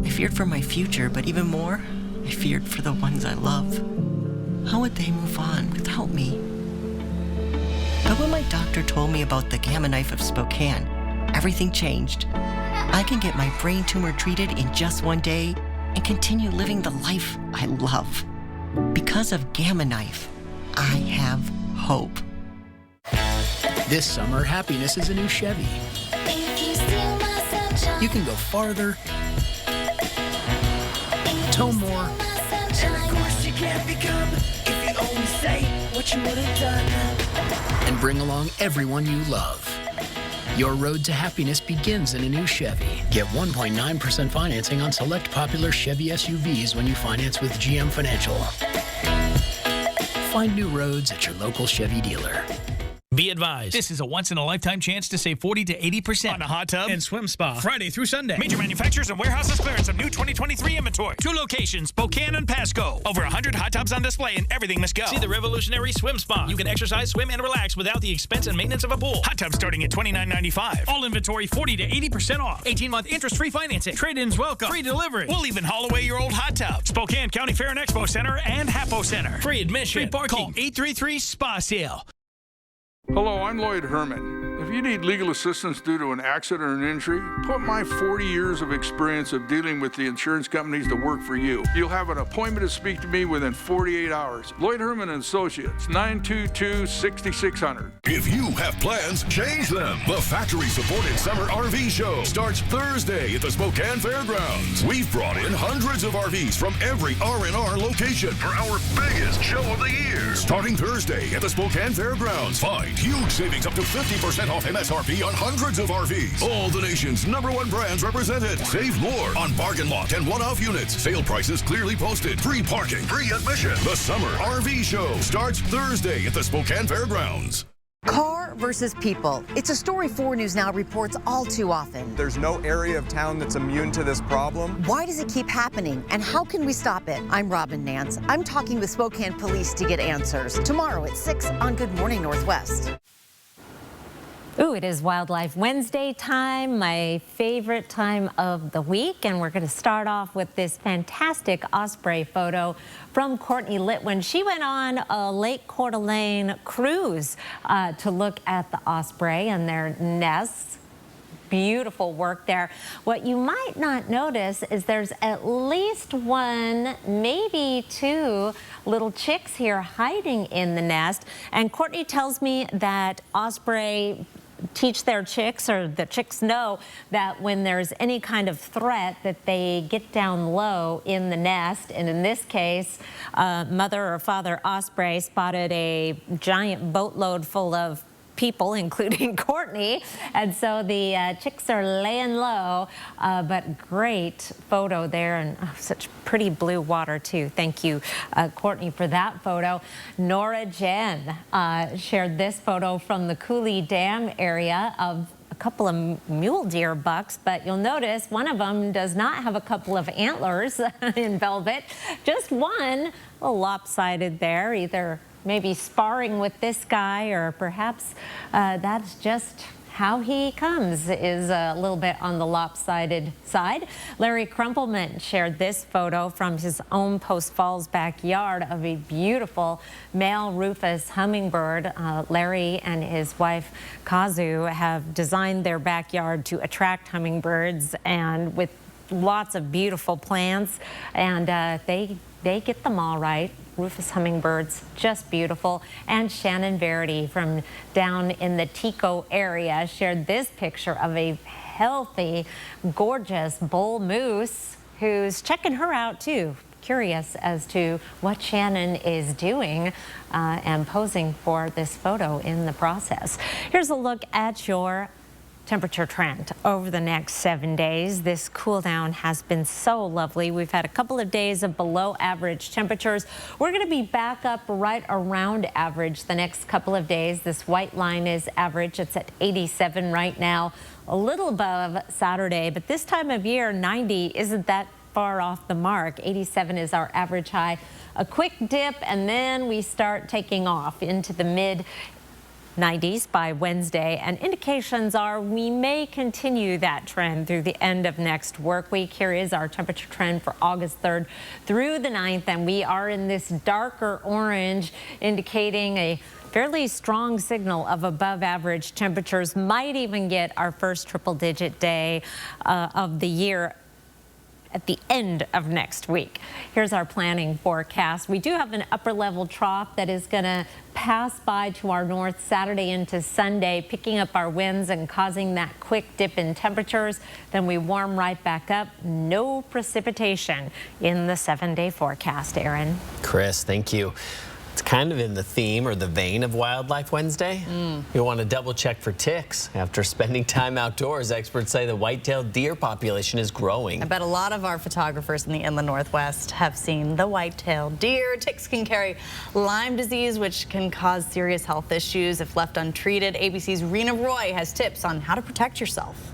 I feared for my future, but even more, I feared for the ones I love. How would they move on without me? But when my doctor told me about the Gamma Knife of Spokane, everything changed. I can get my brain tumor treated in just 1 day and continue living the life I love. Because of Gamma Knife, I have hope.
This summer, happiness is a new Chevy. You can go farther, tow more,
and of course you can't become if you only say what you would have done,
and bring along everyone you love. Your road to happiness begins in a new Chevy. Get 1.9% financing on select popular Chevy SUVs when you finance with GM Financial. Find new roads at your local Chevy dealer.
Be advised, this is a once-in-a-lifetime chance to save 40 to 80% on a hot tub and swim spa Friday through Sunday. Major manufacturers and warehouses clearance of new 2023 inventory. 2 locations, Spokane and Pasco. Over 100 hot tubs on display and everything must go. See the revolutionary swim spa. You can exercise, swim, and relax without the expense and maintenance of a pool. Hot tubs starting at $29.95. All inventory 40 to 80% off. 18-month interest-free financing. Trade-ins welcome. Free delivery. We'll even haul away your old hot tub. Spokane County Fair and Expo Center and Hapo Center. Free admission. Free parking. Call 833-SPA-SALE.
Hello, I'm Lloyd Herman. If you need legal assistance due to an accident or an injury, put my 40 years of experience of dealing with the insurance companies to work for you. You'll have an appointment to speak to me within 48 hours. Lloyd Herman & Associates, 922-6600.
If you have plans, change them. The factory-supported Summer RV Show starts Thursday at the Spokane Fairgrounds. We've brought in hundreds of RVs from every R&R location for our biggest show of the year. Starting Thursday at the Spokane Fairgrounds, find huge savings up to 50% off MSRP on hundreds of RVs. All the nation's #1 brands represented. Save more on bargain lot and one-off units. Sale prices clearly posted. Free parking, free admission. The Summer RV Show starts Thursday at the Spokane Fairgrounds.
Car versus people. It's a story 4 News Now reports all too often.
There's no area of town that's immune to this problem.
Why does it keep happening, and how can we stop it? I'm Robin Nance. I'm talking with Spokane Police to get answers. Tomorrow at 6 on Good Morning Northwest.
Ooh, it is Wildlife Wednesday time, my favorite time of the week, and we're going to start off with this fantastic osprey photo from Courtney Litwin. She went on a Lake Coeur d'Alene cruise to look at the osprey and their nests. Beautiful work there. What you might not notice is there's at least 1, maybe 2 little chicks here hiding in the nest, and Courtney tells me that osprey teach their chicks, or the chicks know that when there's any kind of threat that they get down low in the nest. And in this case, mother or father osprey spotted a giant boatload full of people, including Courtney, and so the chicks are laying low, but great photo there, and such pretty blue water too. Thank you, Courtney, for that photo. Nora Jen shared this photo from the Coulee Dam area of a couple of mule deer bucks, but you'll notice one of them does not have a couple of antlers in velvet, just one, a little lopsided there, either maybe sparring with this guy, or perhaps that's just how he comes, is a little bit on the lopsided side. Larry Crumpleman shared this photo from his own Post Falls backyard of a beautiful male rufous hummingbird. Larry and his wife Kazu have designed their backyard to attract hummingbirds, and with lots of beautiful plants, and they get them all right. Rufous hummingbirds, just beautiful. And Shannon Verity from down in the Tico area shared this picture of a healthy, gorgeous bull moose who's checking her out too. Curious as to what Shannon is doing and posing for this photo in the process. Here's a look at your temperature trend over the next 7 days. This cool down has been so lovely. We've had a couple of days of below average temperatures. We're going to be back up right around average the next couple of days. This white line is average. It's at 87 right now, a little above Saturday, but this time of year, 90 isn't that far off the mark. 87 is our average high. A quick dip, and then we start taking off into the mid 90s by Wednesday, and indications are we may continue that trend through the end of next work week. Here is our temperature trend for August 3rd through the 9th, and we are in this darker orange, indicating a fairly strong signal of above average temperatures. Might even get our first triple-digit day of the year at the end of next week. Here's our planning forecast. We do have an upper level trough that is going to pass by to our north Saturday into Sunday, picking up our winds and causing that quick dip in temperatures. Then we warm right back up. No precipitation in the 7-day forecast, Aaron.
Chris, thank you. It's kind of in the theme or the vein of Wildlife Wednesday. You'll want to double check for ticks. After spending time outdoors, experts say the white-tailed deer population is growing.
I bet a lot of our photographers in the inland Northwest have seen the white-tailed deer. Ticks can carry Lyme disease, which can cause serious health issues if left untreated. ABC's Rena Roy has tips on how to protect yourself.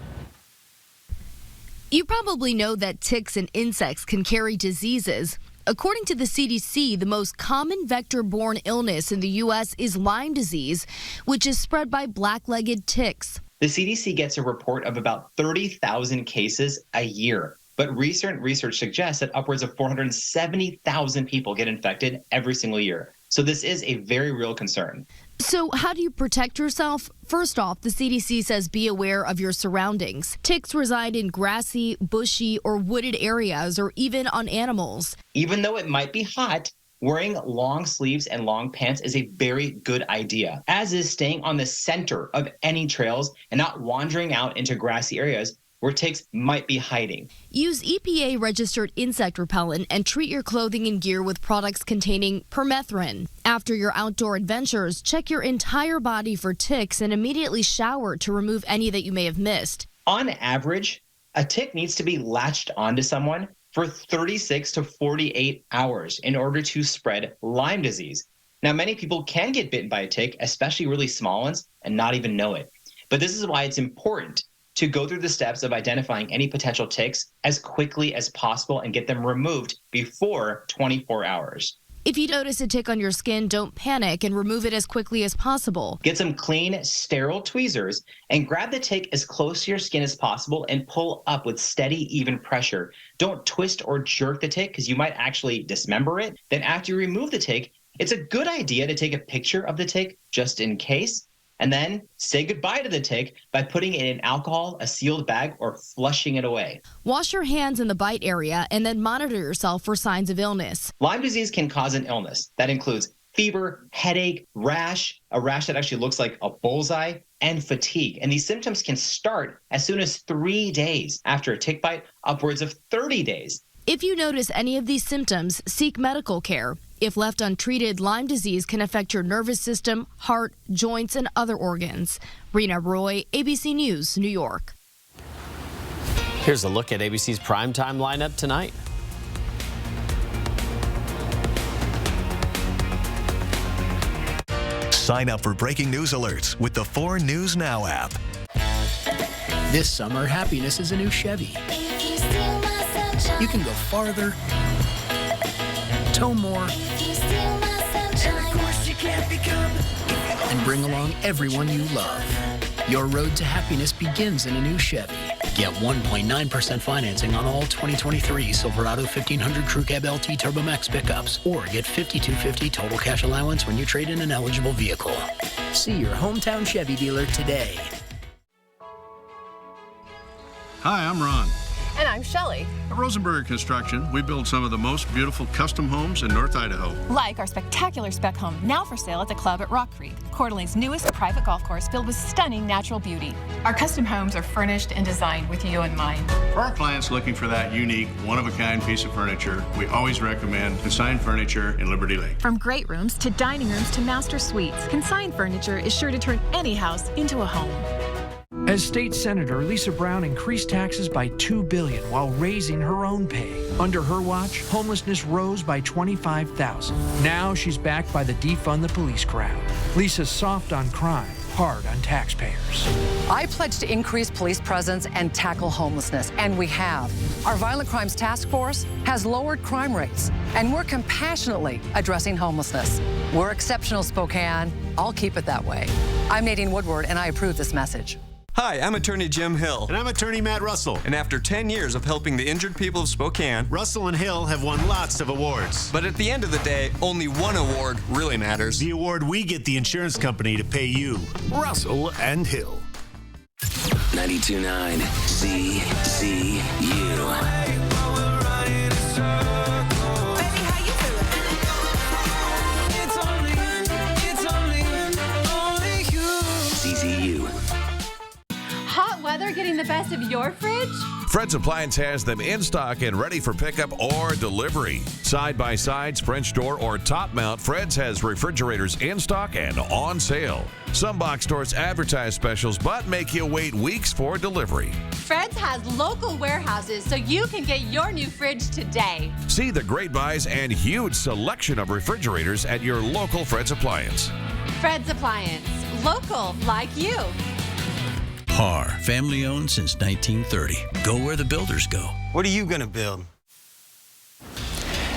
You probably know that ticks and insects can carry diseases. According to the CDC, the most common vector-borne illness in the U.S. is Lyme disease, which is spread by black-legged ticks.
The CDC gets a report of about 30,000 cases a year, but recent research suggests that upwards of 470,000 people get infected every single year. So this is a very real concern.
So how do you protect yourself? First off, the CDC says be aware of your surroundings. Ticks reside in grassy, bushy, or wooded areas, or even on animals.
Even though it might be hot, wearing long sleeves and long pants is a very good idea, as is staying on the center of any trails and not wandering out into grassy areas where ticks might be hiding.
Use EPA-registered insect repellent and treat your clothing and gear with products containing permethrin. After your outdoor adventures, check your entire body for ticks and immediately shower to remove any that you may have missed.
On average, a tick needs to be latched onto someone for 36 to 48 hours in order to spread Lyme disease. Now, many people can get bitten by a tick, especially really small ones, and not even know it. But this is why it's important to go through the steps of identifying any potential ticks as quickly as possible and get them removed before 24 hours.
If you notice a tick on your skin, don't panic and remove it as quickly as possible.
Get some clean, sterile tweezers and grab the tick as close to your skin as possible and pull up with steady, even pressure. Don't twist or jerk the tick because you might actually dismember it. Then after you remove the tick, it's a good idea to take a picture of the tick just in case, and then say goodbye to the tick by putting it in alcohol, a sealed bag, or flushing it away.
Wash your hands in the bite area and then monitor yourself for signs of illness.
Lyme disease can cause an illness that includes fever, headache, rash, a rash that actually looks like a bullseye, and fatigue. And these symptoms can start as soon as 3 days after a tick bite, upwards of 30 days.
If you notice any of these symptoms, seek medical care. If left untreated, Lyme disease can affect your nervous system, heart, joints, and other organs. Rena Roy, ABC News, New York.
Here's a look at ABC's primetime lineup tonight.
Sign up for breaking news alerts with the 4 News Now app.
This summer, happiness is a new Chevy. You can go farther, tow more, and bring along everyone you love. Your road to happiness begins in a new Chevy. Get 1.9% financing on all 2023 Silverado 1500 Crew Cab LT Turbo Max pickups, or get $5,250 total cash allowance when you trade in an eligible vehicle. See your hometown Chevy dealer today.
Hi, I'm Ron.
And
I'm Shelley.
At Rosenberger Construction, we build some of the most beautiful custom homes in North Idaho.
Like our spectacular spec home, now for sale at the club at Rock Creek, Coeur d'Alene's newest private golf course filled with stunning natural beauty. Our custom homes are furnished and designed with you in mind.
For our clients looking for that unique, one-of-a-kind piece of furniture, we always recommend Consign Furniture in Liberty Lake.
From great rooms to dining rooms to master suites, Consign Furniture is sure to turn any house into a home.
As state senator, Lisa Brown increased taxes by $2 billion while raising her own pay. Under her watch, homelessness rose by 25,000. Now she's backed by the Defund the Police crowd. Lisa's soft on crime, hard on taxpayers.
I pledge to increase police presence and tackle homelessness, and we have. Our Violent Crimes Task Force has lowered crime rates, and we're compassionately addressing homelessness. We're exceptional, Spokane. I'll keep it that way. I'm Nadine Woodward, and I approve this message.
Hi, I'm attorney Jim Hill.
And I'm attorney Matt Russell.
And after 10 years of helping the injured people of Spokane,
Russell and Hill have won lots of awards.
But at the end of the day, only one award really matters.
The award we get the insurance company to pay you. Russell and Hill.
92.9 CZU.
Hot weather getting the best of your fridge?
Fred's Appliance has them in stock and ready for pickup or delivery. Side-by-sides, French door, or top mount, Fred's has refrigerators in stock and on sale. Some box stores advertise specials but make you wait weeks for delivery.
Fred's has local warehouses so you can get your new fridge today.
See the great buys and huge selection of refrigerators at your local Fred's Appliance.
Fred's Appliance, local like you.
Par, family owned since 1930. Go where the builders go.
What are you going to build?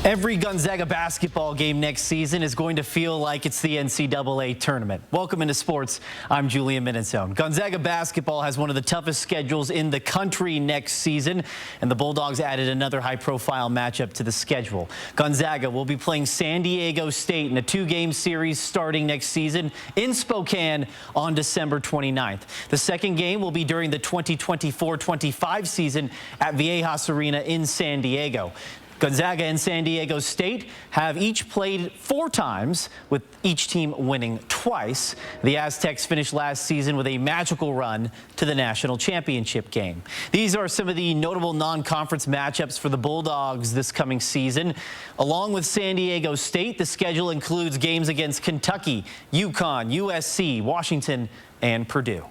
Every Gonzaga basketball game next season is going to feel like it's the NCAA tournament. Welcome into sports. I'm Julian Minnesone. Gonzaga basketball has one of the toughest schedules in the country next season, and the Bulldogs added another high-profile matchup to the schedule. Gonzaga will be playing San Diego State in a two-game series starting next season in Spokane on December 29th. The second game will be during the 2024-25 season at Viejas Arena in San Diego. Gonzaga and San Diego State have each played 4 times, with each team winning twice. The Aztecs finished last season with a magical run to the national championship game. These are some of the notable non-conference matchups for the Bulldogs this coming season. Along with San Diego State, the schedule includes games against Kentucky, UConn, USC, Washington, and Purdue.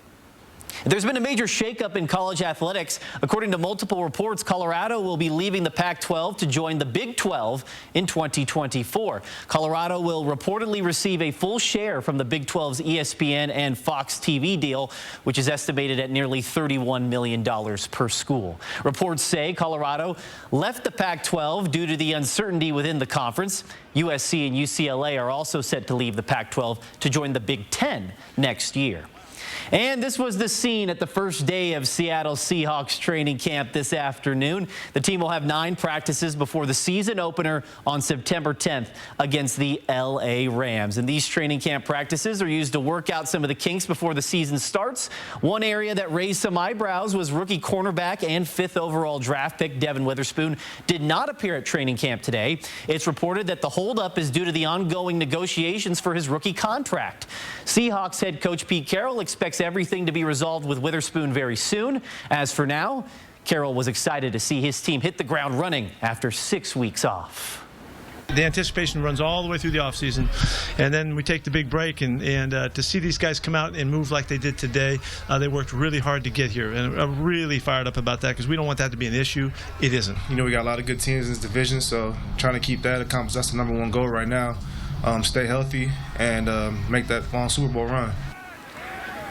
There's been a major shakeup in college athletics. According to multiple reports, Colorado will be leaving the Pac-12 to join the Big 12 in 2024. Colorado will reportedly receive a full share from the Big 12's ESPN and Fox TV deal, which is estimated at nearly $31 million per school. Reports say Colorado left the Pac-12 due to the uncertainty within the conference. USC and UCLA are also set to leave the Pac-12 to join the Big 10 next year. And this was the scene at the first day of Seattle Seahawks training camp this afternoon. The team will have 9 practices before the season opener on September 10th against the LA Rams. And these training camp practices are used to work out some of the kinks before the season starts. One area that raised some eyebrows was rookie cornerback and 5th overall draft pick Devin Witherspoon did not appear at training camp today. It's reported that the holdup is due to the ongoing negotiations for his rookie contract. Seahawks head coach Pete Carroll expects everything to be resolved with Witherspoon very soon. As for now, Carroll was excited to see his team hit the ground running after 6 weeks off.
The anticipation runs all the way through the offseason, and then we take the big break, and to see these guys come out and move like they did today, they worked really hard to get here, and I'm really fired up about that because we don't want that to be an issue. It isn't.
You know, we got a lot of good teams in this division, so trying to keep that accomplished, that's the #1 goal right now. Stay healthy and make that long Super Bowl run.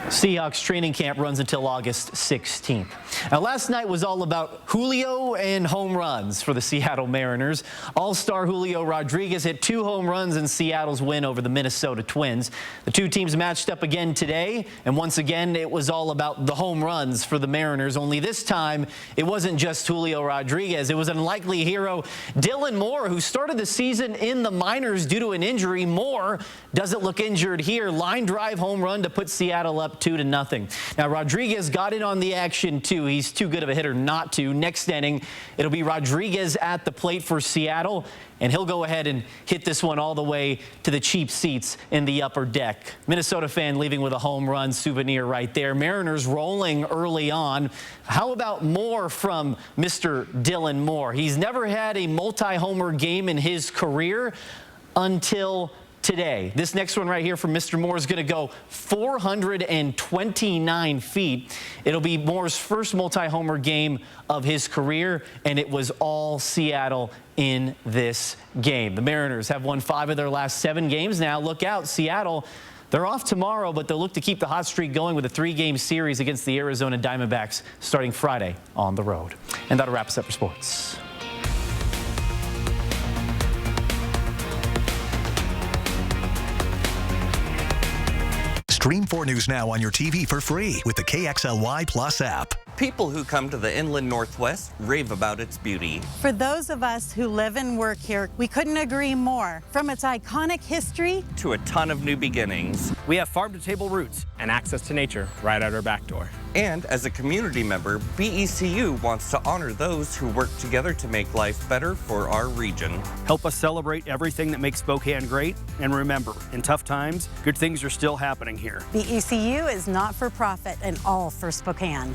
Seahawks training camp runs until August 16th. Now, last night was all about Julio and home runs for the Seattle Mariners. All-star Julio Rodriguez hit 2 home runs in Seattle's win over the Minnesota Twins. The two teams matched up again today, and once again, it was all about the home runs for the Mariners. Only this time, it wasn't just Julio Rodriguez. It was unlikely hero Dylan Moore, who started the season in the minors due to an injury. Moore doesn't look injured here. Line drive home run to put Seattle up
up 2-0. Now, Rodriguez got in on the action, too. He's too good of a hitter not to. Next inning, it'll be Rodriguez at the plate for Seattle, and he'll go ahead and hit this one all the way to the cheap seats in the upper deck. Minnesota fan leaving with a home run souvenir right there. Mariners rolling early on. How about more from Mr. Dylan Moore? He's never had a multi-homer game in his career until today. This next one right here from Mr. Moore is going to go 429 feet. It'll be Moore's first multi-homer game of his career, and it was all Seattle in this game. The Mariners have won 5 of their last 7 games now. Look out, Seattle. They're off tomorrow, but they'll look to keep the hot streak going with a 3-game series against the Arizona Diamondbacks starting Friday on the road. And that'll wrap us up for sports.
Stream 4 News Now on your TV for free with the KXLY Plus app.
People who come to the Inland Northwest rave about its beauty.
For those of us who live and work here, we couldn't agree more. From its iconic history
to a ton of new beginnings.
We have farm-to-table roots and access to nature right out our back door.
And as a community member, BECU wants to honor those who work together to make life better for our region.
Help us celebrate everything that makes Spokane great. And remember, in tough times, good things are still happening here.
BECU is not for profit and all for Spokane.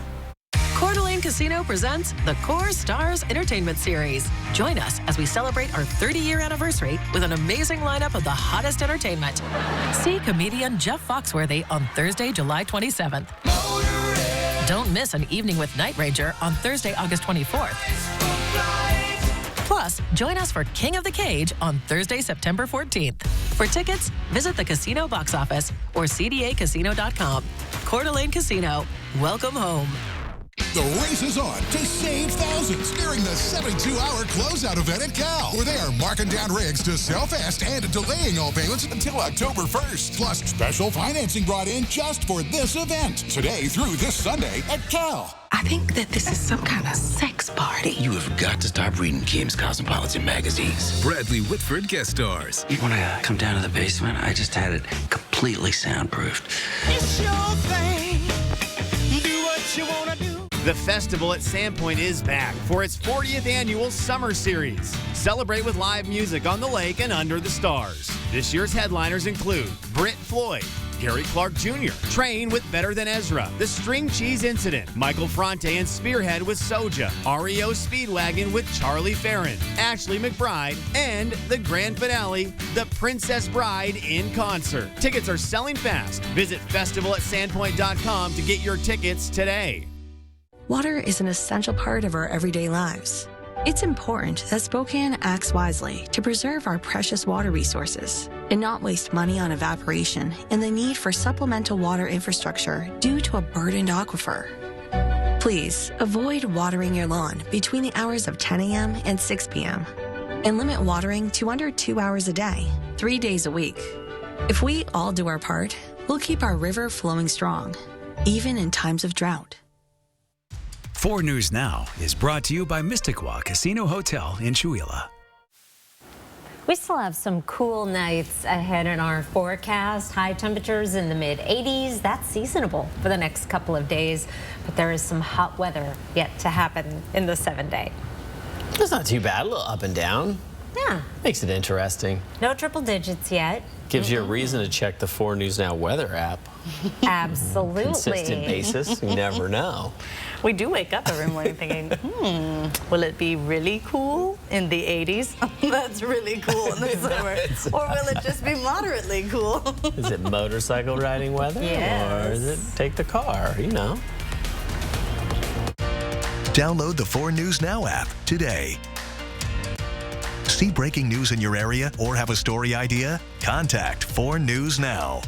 Coeur d'Alene Casino presents the Core Stars Entertainment Series. Join us as we celebrate our 30-year anniversary with an amazing lineup of the hottest entertainment. See comedian Jeff Foxworthy on Thursday, July 27th. Don't miss an evening with Night Ranger on Thursday, August 24th. Plus, join us for King of the Cage on Thursday, September 14th. For tickets, visit the casino box office or cdacasino.com. Coeur d'Alene Casino, welcome home.
The race is on to save thousands during the 72-hour closeout event at Cal, where they are marking down rigs to sell fast and delaying all payments until October 1st. Plus, special financing brought in just for this event, today through this Sunday at Cal.
I think that this is some kind of sex party.
You have got to stop reading Kim's Cosmopolitan magazines.
Bradley Whitford guest stars.
You want to come down to the basement? I just had it completely soundproofed.
It's your thing. Do what you want to do.
The festival at Sandpoint is back for its 40th annual summer series. Celebrate with live music on the lake and under the stars. This year's headliners include Britt Floyd, Gary Clark Jr., Train with Better Than Ezra, The String Cheese Incident, Michael Fronte and Spearhead with Soja, REO Speedwagon with Charlie Farron, Ashley McBride, and the grand finale, The Princess Bride in concert. Tickets are selling fast. Visit festivalatsandpoint.com to get your tickets today.
Water is an essential part of our everyday lives. It's important that Spokane acts wisely to preserve our precious water resources and not waste money on evaporation and the need for supplemental water infrastructure due to a burdened aquifer. Please avoid watering your lawn between the hours of 10 a.m. and 6 p.m. and limit watering to under 2 hours a day, 3 days a week. If we all do our part, we'll keep our river flowing strong, even in times of drought.
4 News Now is brought to you by Mysticwa Casino Hotel in Chewelah.
We still have some cool nights ahead in our forecast. High temperatures in the mid-80s. That's seasonable for the next couple of days. But there is some hot weather yet to happen in the 7-day.
It's not too bad. A little up and down.
Yeah.
Makes it interesting.
No triple digits yet.
Gives you a reason to check the 4 News Now weather app.
Absolutely.
Consistent basis. You never know.
We do wake up every morning thinking, will it be really cool in the 80s? That's really cool in the summer. Or will it just be moderately cool?
Is it motorcycle riding weather?
Yes.
Or is it take the car? You know.
Download the 4 News Now app today. See breaking news in your area or have a story idea? Contact 4 News Now.